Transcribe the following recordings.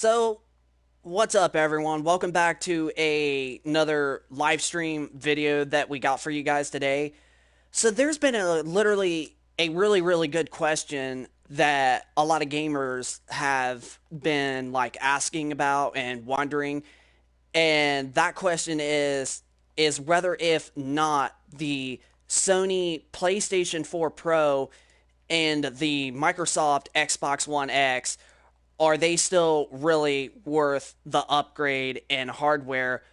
So, what's up, everyone? Welcome back to another live stream video that we got for you guys today. So, there's been literally a really good question that a lot of gamers have been like asking about and wondering, and that question is whether if not the Sony PlayStation 4 Pro and the Microsoft Xbox One X, are they still really worth the upgrade in hardware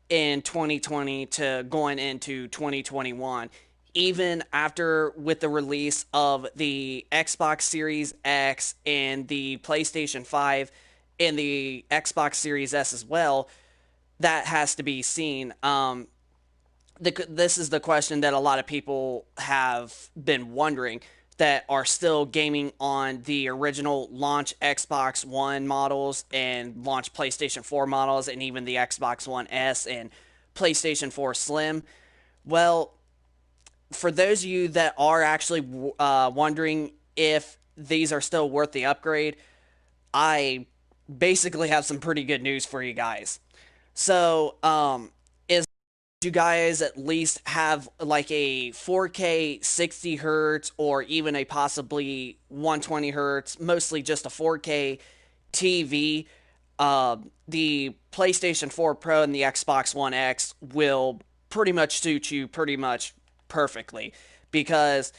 in 2020 to going into 2021, even after with the release of the Xbox Series X and the PlayStation 5 and the Xbox Series S as well? That has to be seen. This is the question that a lot of people have been wondering, that are still gaming on the original launch Xbox One models and launch PlayStation 4 models and even the Xbox One S and PlayStation 4 Slim. Well, for those of you that are actually wondering if these are still worth the upgrade, I basically have some pretty good news for you guys. So, is you guys at least have like a 4K 60 hertz or even a possibly 120 hertz, mostly just a 4K TV? The PlayStation 4 Pro and the Xbox One X will pretty much suit you pretty much perfectly, because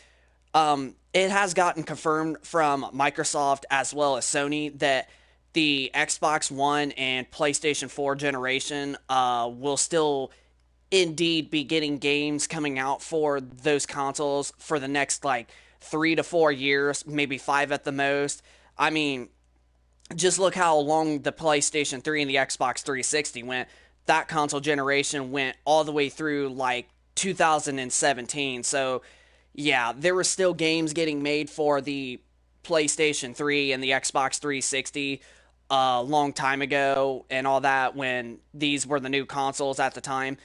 it has gotten confirmed from Microsoft as well as Sony that the Xbox One and PlayStation 4 generation will still indeed be getting games coming out for those consoles for the next like 3 to 4 years, maybe five at the most. I mean, just look how long the PlayStation 3 and the Xbox 360 went. That console generation went all the way through like 2017. So, yeah, there were still games getting made for the PlayStation 3 and the Xbox 360 a long time ago and all that, when these were the new consoles at the time.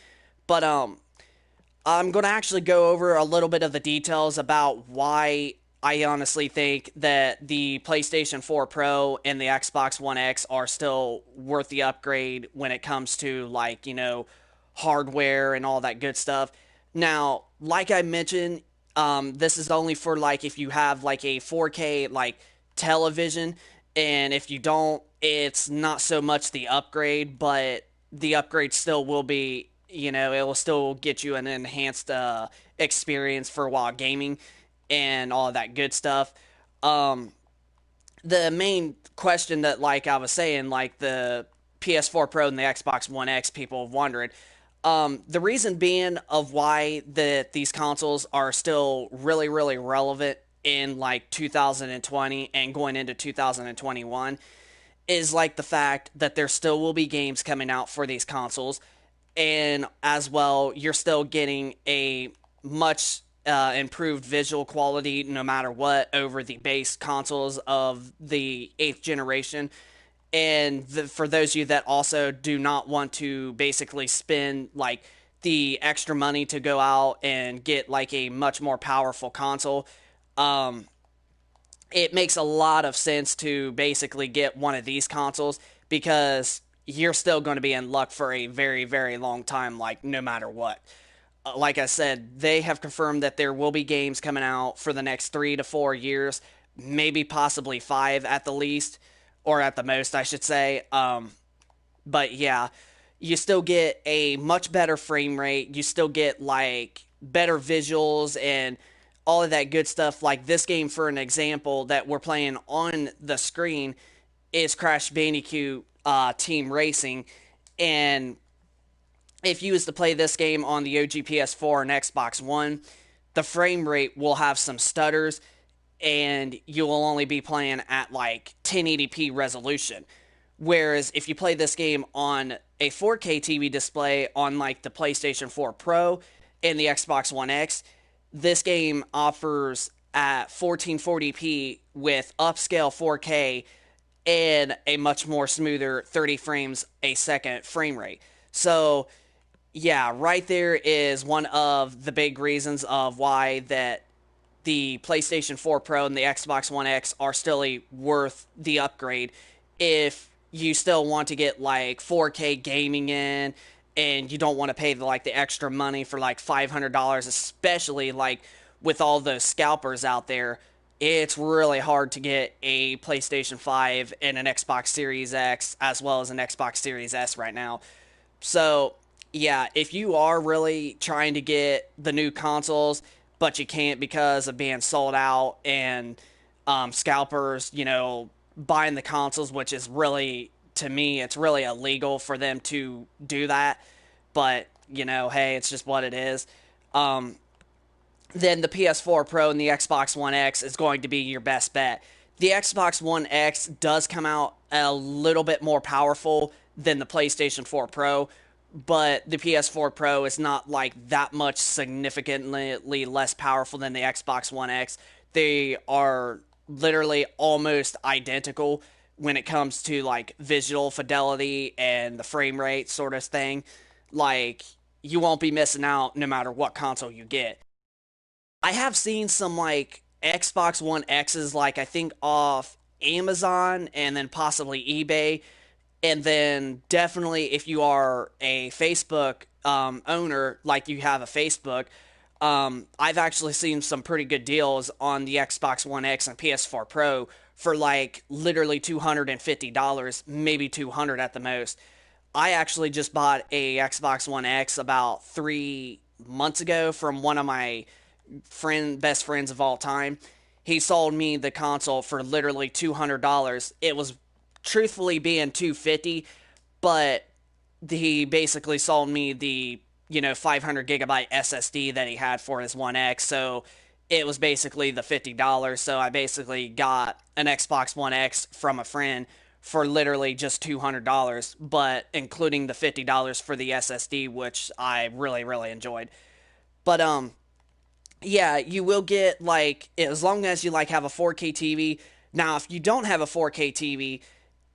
But I'm going to actually go over a little bit of the details about why I honestly think that the PlayStation 4 Pro and the Xbox One X are still worth the upgrade when it comes to, like, hardware and all that good stuff. Now, like I mentioned, this is only for like if you have like a 4K like television, and if you don't, it's not so much the upgrade, but the upgrade still will be, it will still get you an enhanced experience for while gaming and all that good stuff. Um, the main question that, like I was saying, like the PS4 Pro and the Xbox One X, people have wondered. The reason being of why these consoles are still really relevant in like 2020 and going into 2021 is like the fact that there still will be games coming out for these consoles, and as well, you're still getting a much improved visual quality no matter what over the base consoles of the eighth generation. And for those of you that also do not want to basically spend like the extra money to go out and get like a much more powerful console, um, it makes a lot of sense to basically get one of these consoles, because you're still going to be in luck for a very long time, like no matter what. Like I said, they have confirmed that there will be games coming out for the next 3 to 4 years, maybe possibly five at the least, or at the most, I should say. But yeah, you still get a much better frame rate. You still get like better visuals and all of that good stuff. Like this game, for an example, that we're playing on the screen is Crash Bandicoot Team Racing, and if you was to play this game on the OG PS4 and Xbox One, the frame rate will have some stutters, and you will only be playing at like 1080p resolution. Whereas if you play this game on a 4K TV display on like the PlayStation 4 Pro and the Xbox One X, this game offers at 1440p with upscale 4K and a much more smoother 30 frames a second frame rate. So, yeah, right there is one of the big reasons of why that the PlayStation 4 Pro and the Xbox One X are still worth the upgrade if you still want to get like 4K gaming in, and you don't want to pay like the extra money for like $500, especially like with all those scalpers out there. It's really hard to get a PlayStation 5 and an Xbox Series X as well as an Xbox Series S right now. So, yeah, if you are really trying to get the new consoles, but you can't because of being sold out and scalpers, buying the consoles, which is really, to me, it's really illegal for them to do that. But, hey, it's just what it is. Um, then the PS4 Pro and the Xbox One X is going to be your best bet. The Xbox One X does come out a little bit more powerful than the PlayStation 4 Pro, but the PS4 Pro is not like that much significantly less powerful than the Xbox One X. They are literally almost identical when it comes to like visual fidelity and the frame rate sort of thing. Like, you won't be missing out no matter what console you get. I have seen some like Xbox One X's, like I think off Amazon and then possibly eBay, and then definitely if you are a Facebook owner, like you have a Facebook, I've actually seen some pretty good deals on the Xbox One X and PS4 Pro for like literally $250, maybe 200 at the most. I actually just bought a Xbox One X about 3 months ago from one of my best friends of all time. He sold me the console for literally $200. It was truthfully being 250, but he basically sold me the 500 gigabyte SSD that he had for his One X. So it was basically the $50. So I basically got an Xbox One X from a friend for literally just $200, but including the $50 for the SSD, which I really really enjoyed. But yeah, you will get like, as long as you like have a 4K TV. Now, if you don't have a 4K TV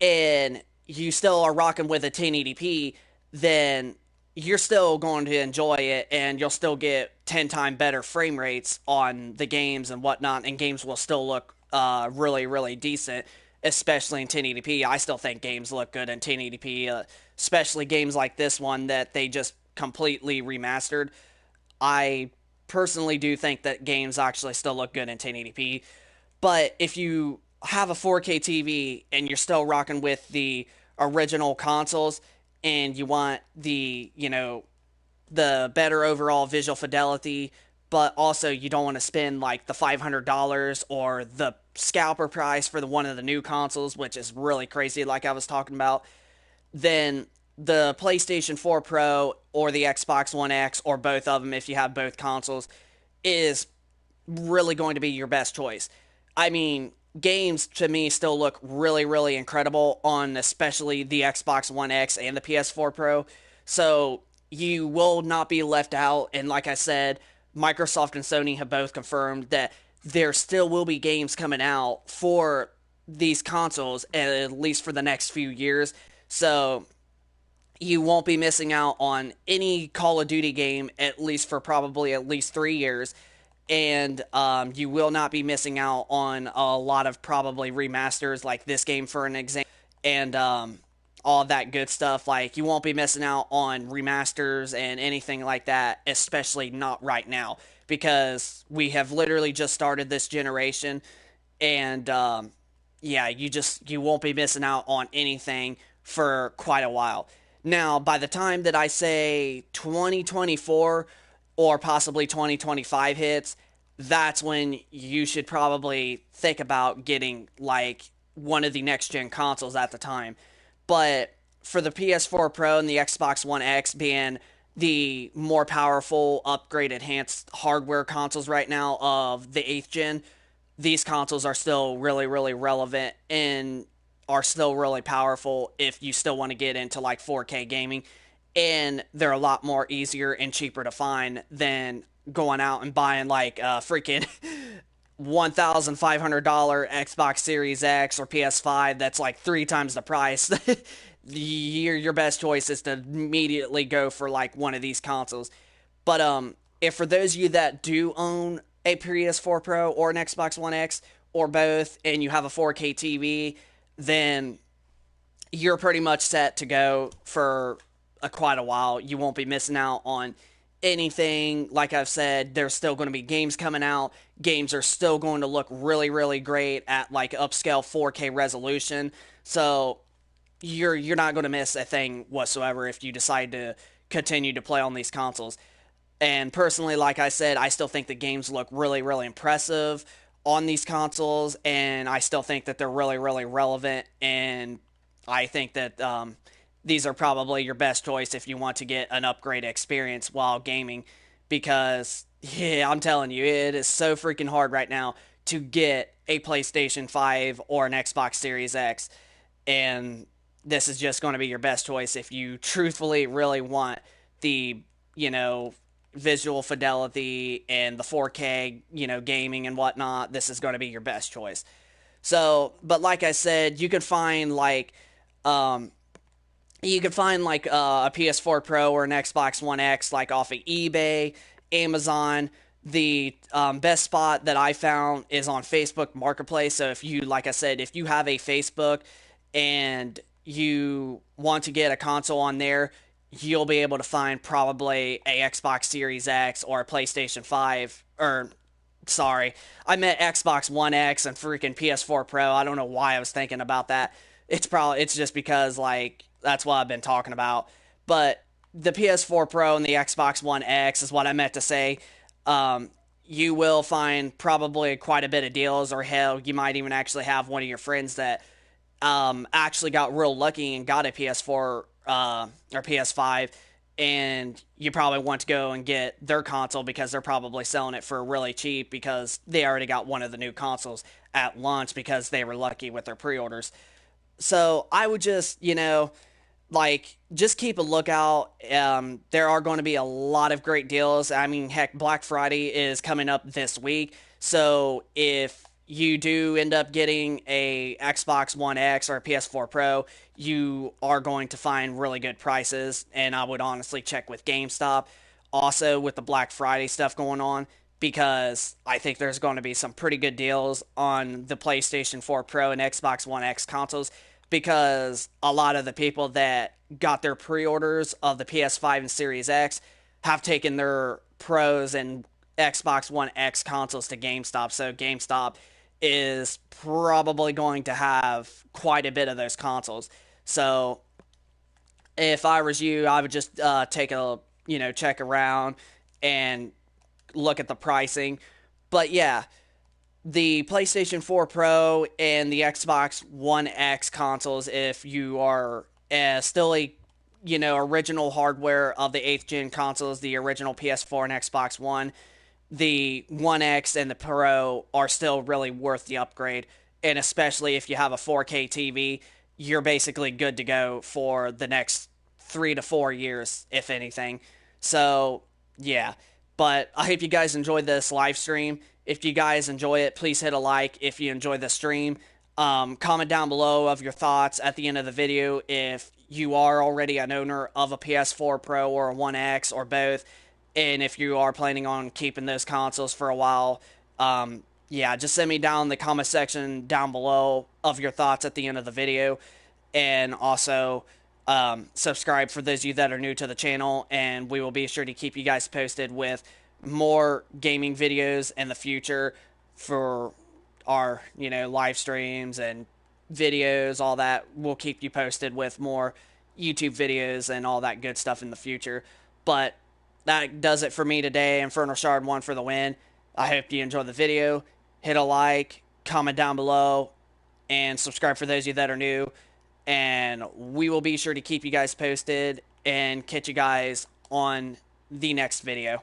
and you still are rocking with a 1080p, then you're still going to enjoy it and you'll still get 10 times better frame rates on the games and whatnot, and games will still look really, really decent, especially in 1080p. I still think games look good in 1080p, especially games like this one that they just completely remastered. I personally do think that games actually still look good in 1080p. But if you have a 4K TV and you're still rocking with the original consoles and you want the better overall visual fidelity, but also you don't want to spend like the $500 or the scalper price for the one of the new consoles, which is really crazy, like I was talking about, then the PlayStation 4 Pro or the Xbox One X, or both of them if you have both consoles, is really going to be your best choice. I mean, games to me still look really, really incredible on especially the Xbox One X and the PS4 Pro. So you will not be left out. And like I said, Microsoft and Sony have both confirmed that there still will be games coming out for these consoles, at least for the next few years. So you won't be missing out on any Call of Duty game, at least for probably at least 3 years. And you will not be missing out on a lot of probably remasters like this game, for an example, and all that good stuff. Like, you won't be missing out on remasters and anything like that, especially not right now, because we have literally just started this generation. And yeah, you won't be missing out on anything for quite a while. Now, by the time that I say 2024 or possibly 2025 hits, that's when you should probably think about getting like one of the next gen consoles at the time. But for the PS4 Pro and the Xbox One X being the more powerful, upgraded, enhanced hardware consoles right now of the 8th gen, these consoles are still really, really relevant and are still really powerful if you still want to get into like 4K gaming. And they're a lot more easier and cheaper to find than going out and buying like a freaking $1,500 Xbox Series X or PS5 that's like 3 times the price. Your best choice is to immediately go for like one of these consoles. But if for those of you that do own a PS4 Pro or an Xbox One X or both, and you have a 4K TV, then you're pretty much set to go for quite a while. You won't be missing out on anything. Like I've said, there's still going to be games coming out. Games are still going to look really, really great at like upscale 4K resolution. So you're not going to miss a thing whatsoever if you decide to continue to play on these consoles. And personally, like I said, I still think the games look really, really impressive on these consoles, and I still think that they're really, really relevant. And I think that these are probably your best choice if you want to get an upgrade experience while gaming, because yeah, I'm telling you, it is so freaking hard right now to get a PlayStation 5 or an Xbox Series X, and this is just going to be your best choice if you truthfully really want the, you know, visual fidelity and the 4K, gaming and whatnot. This is going to be your best choice. So, but like I said, um, you can find like a PS4 Pro or an Xbox One X like off of eBay, Amazon. The best spot that I found is on Facebook Marketplace. So if you, like I said, if you have a Facebook and you want to get a console on there, you'll be able to find probably a Xbox Series X or a PlayStation 5, or sorry, I meant Xbox One X and freaking PS4 Pro. I don't know why I was thinking about that. It's just because like that's what I've been talking about. But the PS4 Pro and the Xbox One X is what I meant to say. Um, you will find probably quite a bit of deals, or hell, you might even actually have one of your friends that actually got real lucky and got a PS4 or PS5, and you probably want to go and get their console because they're probably selling it for really cheap because they already got one of the new consoles at launch because they were lucky with their pre-orders. So I would just, just keep a lookout. There are going to be a lot of great deals. I mean, heck, Black Friday is coming up this week. So if you do end up getting a Xbox One X or a PS4 Pro, you are going to find really good prices. And I would honestly check with GameStop also with the Black Friday stuff going on, because I think there's going to be some pretty good deals on the PlayStation 4 Pro and Xbox One X consoles, because a lot of the people that got their pre-orders of the PS5 and Series X have taken their Pros and Xbox One X consoles to GameStop. So GameStop is probably going to have quite a bit of those consoles. So if I was you, I would just take a, check around and look at the pricing. But yeah, the PlayStation 4 Pro and the Xbox One X consoles, if you are still a original hardware of the 8th gen consoles, the original PS4 and Xbox One, the One X and the Pro are still really worth the upgrade. And especially if you have a 4K TV, you're basically good to go for the next 3 to 4 years, if anything. So, yeah. But I hope you guys enjoyed this live stream. If you guys enjoy it, please hit a like if you enjoy the stream. Comment down below of your thoughts at the end of the video if you are already an owner of a PS4 Pro or a One X or both, and if you are planning on keeping those consoles for a while. Yeah, just send me down the comment section down below of your thoughts at the end of the video. And also, subscribe for those of you that are new to the channel, and we will be sure to keep you guys posted with more gaming videos in the future for our, live streams and videos, all that. We'll keep you posted with more YouTube videos and all that good stuff in the future. But that does it for me today. Infernal Shard 1 for the win. I hope you enjoyed the video. Hit a like, comment down below, and subscribe for those of you that are new. And we will be sure to keep you guys posted and catch you guys on the next video.